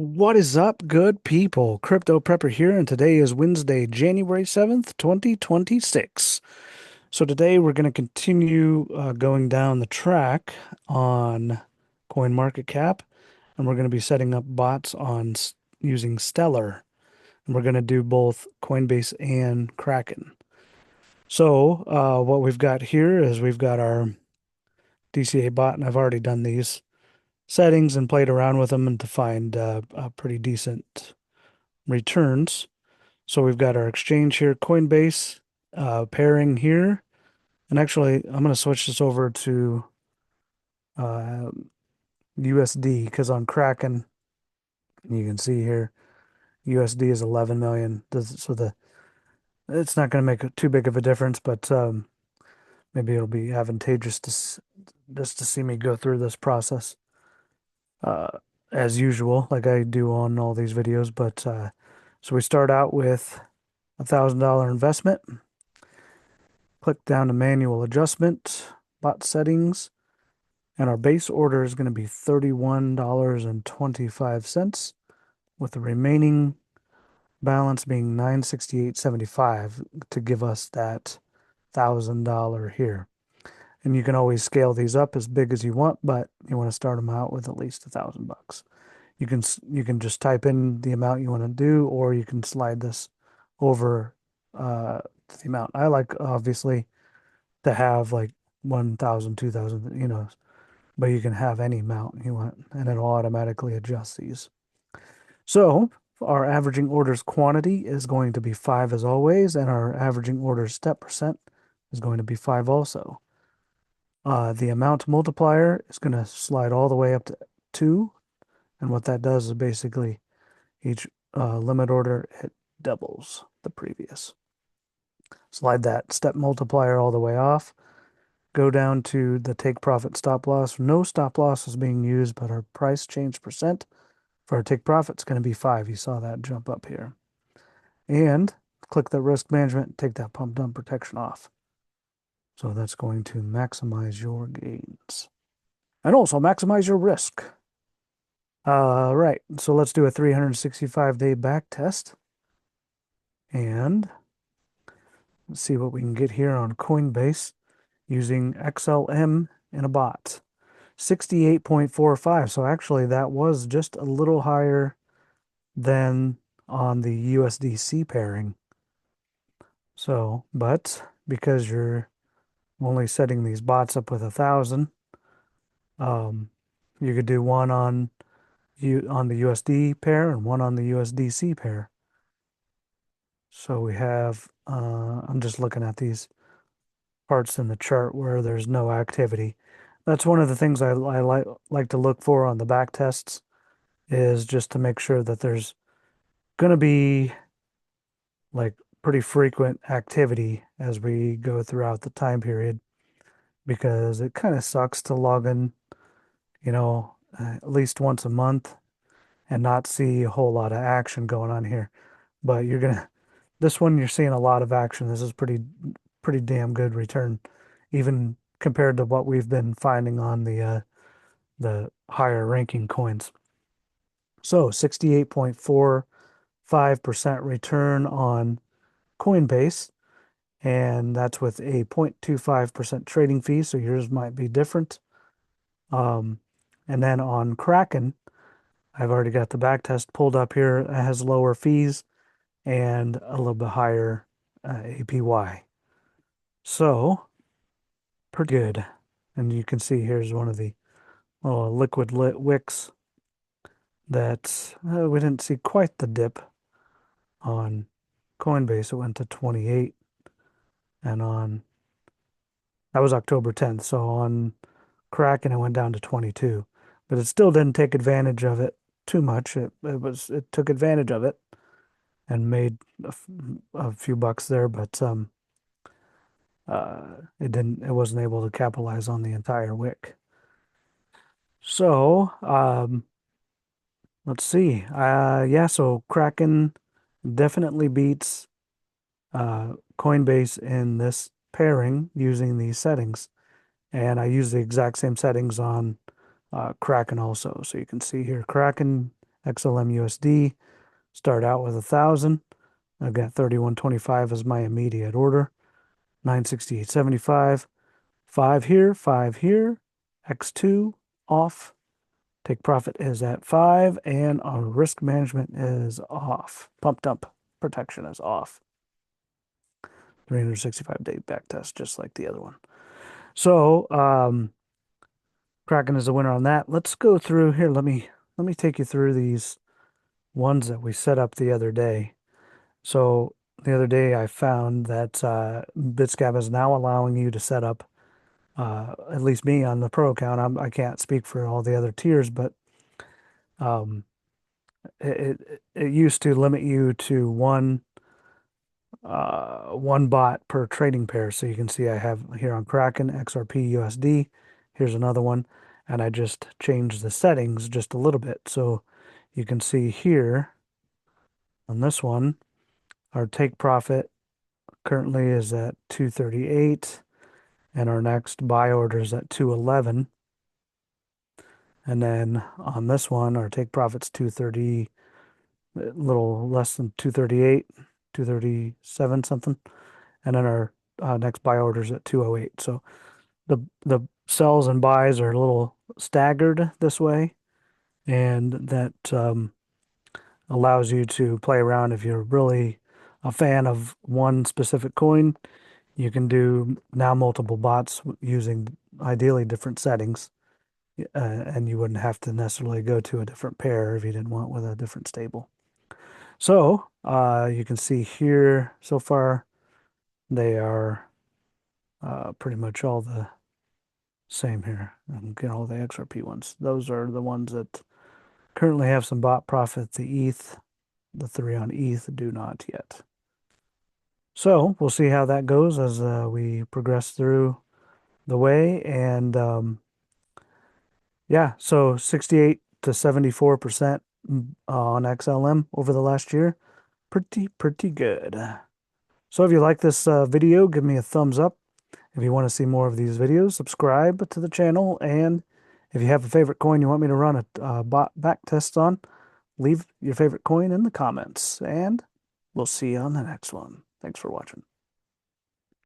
What is up, good people? Crypto Prepper here, and today is Wednesday, January 7th, 2026. So today we're going to continue going down the track on CoinMarketCap, and we're going to be setting up bots on using Stellar. And we're going to do both Coinbase and Kraken. So what we've got here is we've got our DCA bot, and I've already done these settings and played around with them and to find pretty decent returns. So we've got our exchange here, Coinbase, pairing here. And actually, I'm going to switch this over to uh, USD because on Kraken, you can see here, USD is 11 million. So it's not going to make too big of a difference, but maybe it'll be advantageous just to see me go through this process uh, as usual, like I do on all these videos. But so we start out with $1,000 investment. Click down to manual adjustment, bot settings, and our base order is going to be $31.25 with the remaining balance being $968.75 to give us that $1,000 here. And you can always scale these up as big as you want, but you want to start them out with at least $1,000. You can just type in the amount you want to do, or you can slide this over to the amount. I like obviously to have like 1,000, 2,000, but you can have any amount you want and it'll automatically adjust these. So our averaging orders quantity is going to be 5 as always, and our averaging orders step percent is going to be 5 also. The amount multiplier is going to slide all the way up to 2, and what that does is basically each limit order, it doubles the previous. Slide that step multiplier all the way off. Go down to the take profit stop loss. No stop loss is being used, but our price change percent for our take profit is going to be 5. You saw that jump up here. And click the risk management, take that pump dump protection off. So that's going to maximize your gains and also maximize your risk. Right, so let's do a 365-day back test and let's see what we can get here on Coinbase using XLM in a bot. 68.45. So actually that was just a little higher than on the USDC pairing. So, but because you're only setting these bots up with 1,000, you could do one on the USD pair and one on the USDC pair. So we have, I'm just looking at these parts in the chart where there's no activity. That's one of the things I like to look for on the back tests is just to make sure that there's going to be like pretty frequent activity as we go throughout the time period because it kind of sucks to log in, at least once a month and not see a whole lot of action going on here. But this one you're seeing a lot of action. This is pretty damn good return, even compared to what we've been finding on the higher ranking coins. So 68.45% return on Coinbase, and that's with a 0.25% trading fee, so yours might be different. And then on Kraken, I've already got the back test pulled up here. It has lower fees and a little bit higher APY. So, pretty good. And you can see here's one of the little liquid lit wicks that we didn't see quite the dip on Coinbase. It went to 28, and that was October 10th. So on Kraken, it went down to 22, but it still didn't take advantage of it too much. It took advantage of it and made a few bucks there, but it wasn't able to capitalize on the entire wick. So let's see. Yeah, so Kraken definitely beats Coinbase in this pairing using these settings. And I use the exact same settings on Kraken also. So you can see here, Kraken XLM USD, start out with 1,000. I've got 31.25 as my immediate order. 968.75. 5 here, 5 here. X2 off. Take profit is at 5, and our risk management is off. Pump dump protection is off. 365-day back test, just like the other one. So, Kraken is the winner on that. Let's go through here. Let me take you through these ones that we set up the other day. So the other day I found that Bitscab is now allowing you to set up, at least me on the pro account. I can't speak for all the other tiers, but um, it used to limit you to one bot per trading pair. So you can see I have here on Kraken XRP USD. Here's another one, and I just changed the settings just a little bit. So you can see here on this one, our take profit currently is at 238, and our next buy order is at 211. And then on this one, our take profit's 230, a little less than 238, 237 something. And then our next buy order is at 208. So the sells and buys are a little staggered this way, and that allows you to play around. If you're really a fan of one specific coin, you can do now multiple bots using ideally different settings, and you wouldn't have to necessarily go to a different pair if you didn't want with a different stable. So you can see here so far they are pretty much all the same here. And get all the XRP ones. Those are the ones that currently have some bot profit. The 3 on ETH do not yet. So we'll see how that goes as we progress through the way. And yeah, so 68 to 74% on XLM over the last year. Pretty good. So if you like this video, give me a thumbs up. If you want to see more of these videos, subscribe to the channel. And if you have a favorite coin you want me to run a bot back test on, leave your favorite coin in the comments. And we'll see you on the next one. Thanks for watching.